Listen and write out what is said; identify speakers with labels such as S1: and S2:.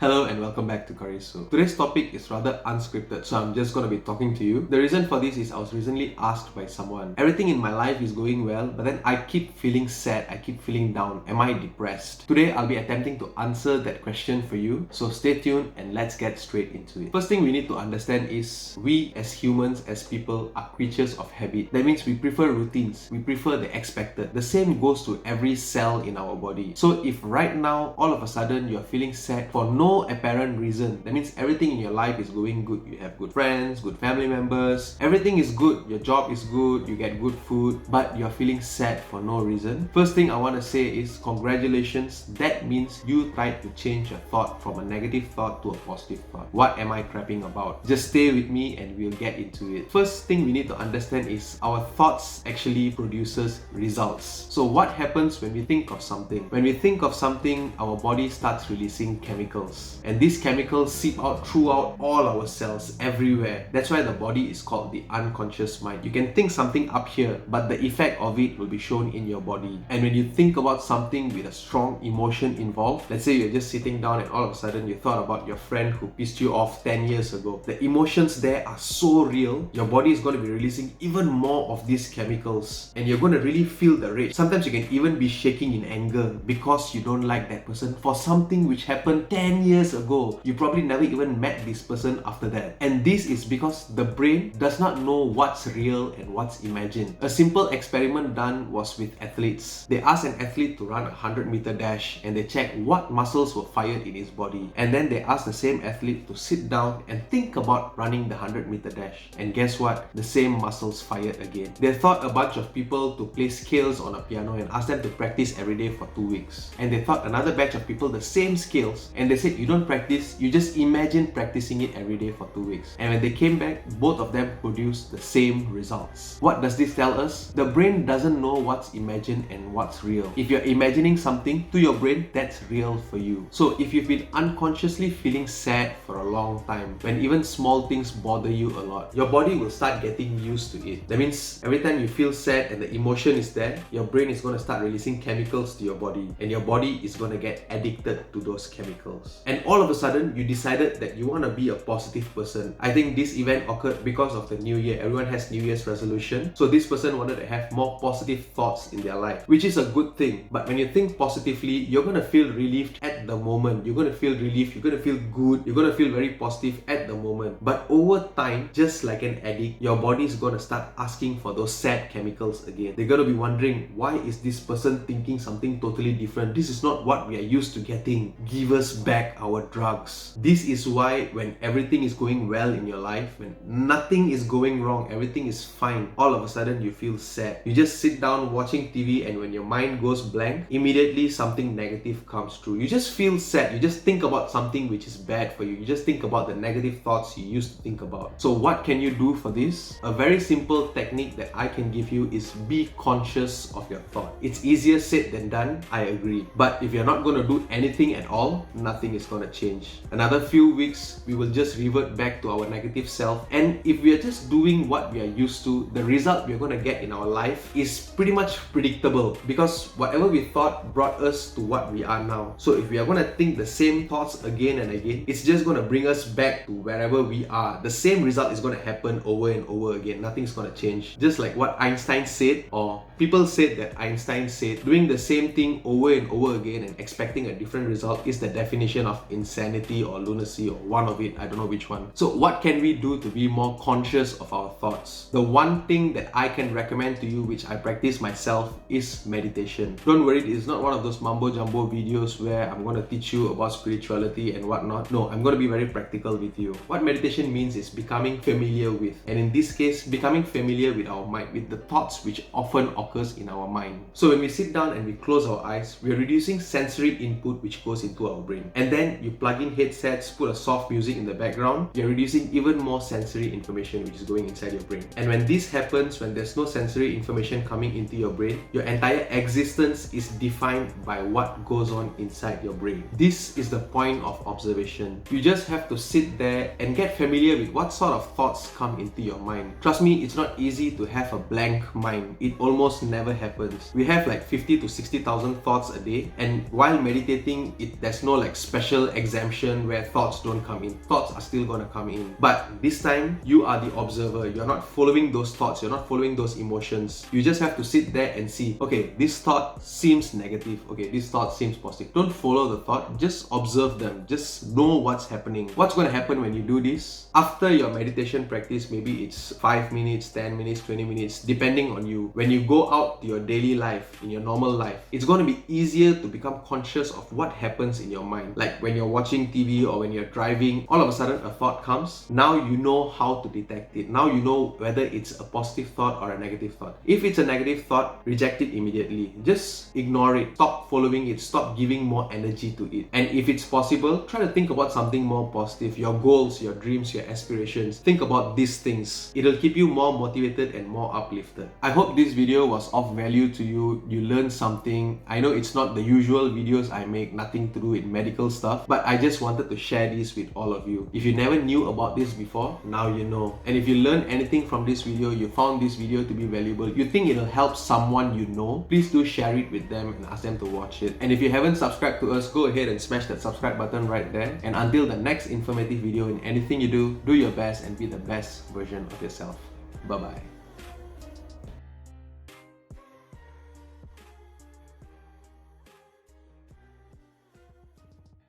S1: Hello and welcome back to Curry Soup. Today's topic is rather unscripted, so I'm just gonna be talking to you. The reason for this is I was recently asked by someone, everything in my life is going well, but then I keep feeling sad, I keep feeling down. Am I depressed? Today I'll be attempting to answer that question for you, so stay tuned and let's get straight into it. First thing we need to understand is we as humans, as people, are creatures of habit. That means we prefer routines, we prefer the expected. The same goes to every cell in our body. So if right now, all of a sudden, you're feeling sad for no apparent reason, that means everything in your life is going good. You have good friends, good family members, everything is good, your job is good, you get good food, but you're feeling sad for no reason. First thing I want to say is congratulations. That means you tried to change your thought from a negative thought to a positive thought. What am I crapping about? Just stay with me and we'll get into it. First thing we need to understand is our thoughts actually produces results. So what happens when we think of something? When we think of something, our body starts releasing chemicals. And these chemicals seep out throughout all our cells, everywhere. That's why the body is called the unconscious mind. You can think something up here, but the effect of it will be shown in your body. And when you think about something with a strong emotion involved, let's say you're just sitting down and all of a sudden you thought about your friend who pissed you off 10 years ago. The emotions there are so real, your body is going to be releasing even more of these chemicals. And you're going to really feel the rage. Sometimes you can even be shaking in anger because you don't like that person for something which happened 10 years ago. You probably never even met this person after that. And this is because the brain does not know what's real and what's imagined. A simple experiment done was with athletes. They asked an athlete to run a 100-meter dash and they checked what muscles were fired in his body. And then they asked the same athlete to sit down and think about running the 100-meter dash. And guess what? The same muscles fired again. They thought a bunch of people to play scales on a piano and asked them to practice every day for 2 weeks. And they thought another batch of people the same scales and they said, you don't practice, you just imagine practicing it every day for 2 weeks. And when they came back, both of them produced the same results. What does this tell us? The brain doesn't know what's imagined and what's real. If you're imagining something to your brain, that's real for you. So if you've been unconsciously feeling sad for a long time, when even small things bother you a lot, your body will start getting used to it. That means every time you feel sad and the emotion is there, your brain is going to start releasing chemicals to your body and your body is going to get addicted to those chemicals. And all of a sudden, you decided that you want to be a positive person. I think this event occurred because of the new year. Everyone has New Year's resolution. So this person wanted to have more positive thoughts in their life, which is a good thing. But when you think positively, you're going to feel relieved at the moment. You're going to feel relief. You're going to feel good. You're going to feel very positive at the moment. But over time, just like an addict, your body is going to start asking for those sad chemicals again. They're going to be wondering, why is this person thinking something totally different? This is not what we are used to getting. Give us back our drugs. This is why when everything is going well in your life, when nothing is going wrong, everything is fine, all of a sudden you feel sad. You just sit down watching TV and when your mind goes blank, immediately something negative comes through. You just feel sad. You just think about something which is bad for you. You just think about the negative thoughts you used to think about. So what can you do for this? A very simple technique that I can give you is be conscious of your thought. It's easier said than done, I agree. But if you're not going to do anything at all, nothing is going to change. Another few weeks, we will just revert back to our negative self. And if we are just doing what we are used to, the result we're going to get in our life is pretty much predictable because whatever we thought brought us to what we are now. So if we are going to think the same thoughts again and again, it's just going to bring us back to wherever we are. The same result is going to happen over and over again. Nothing's going to change. Just like what Einstein said, or people said that Einstein said, doing the same thing over and over again and expecting a different result is the definition of insanity or lunacy or one of it. I don't know which one. So what can we do to be more conscious of our thoughts? The one thing that I can recommend to you, which I practice myself, is meditation. Don't worry, it's not one of those mumbo jumbo videos where I'm going to teach you about spirituality and whatnot. No, I'm going to be very practical with you. What meditation means is becoming familiar with, and in this case, becoming familiar with our mind, with the thoughts which often occurs in our mind. So when we sit down and we close our eyes, we are reducing sensory input which goes into our brain. And then you plug in headsets, put a soft music in the background, you're reducing even more sensory information which is going inside your brain. And when this happens, when there's no sensory information coming into your brain, your entire existence is defined by what goes on inside your brain. This is the point of observation. You just have to sit there and get familiar with what sort of thoughts come into your mind. Trust me, it's not easy to have a blank mind. It almost never happens. We have like 50 to 60,000 thoughts a day, and while meditating, there's no like special special exemption where thoughts don't come in. Thoughts are still gonna come in. But this time, you are the observer. You're not following those thoughts. You're not following those emotions. You just have to sit there and see, okay, this thought seems negative. Okay, this thought seems positive. Don't follow the thought. Just observe them. Just know what's happening. What's going to happen when you do this? After your meditation practice, maybe it's 5 minutes, 10 minutes, 20 minutes, depending on you. When you go out to your daily life, in your normal life, it's going to be easier to become conscious of what happens in your mind. Like when you're watching TV or when you're driving, all of a sudden a thought comes. Now you know how to detect it. Now you know whether it's a positive thought or a negative thought. If it's a negative thought, reject it immediately. Just ignore it. Stop following it. Stop giving more energy to it. And if it's possible, try to think about something more positive. Your goals, your dreams, your aspirations. Think about these things. It'll keep you more motivated and more uplifted. I hope this video was of value to you. You learned something. I know it's not the usual videos I make, nothing to do with medical stuff, but I just wanted to share this with all of you. If you never knew about this before, now you know. And if you learned anything from this video, you found this video to be valuable, you think it'll help someone you know, please do share it with them and ask them to watch it. And if you haven't subscribed to us, go ahead and smash that subscribe button right there. And until the next informative video in anything you do, do your best and be the best version of yourself. Bye-bye.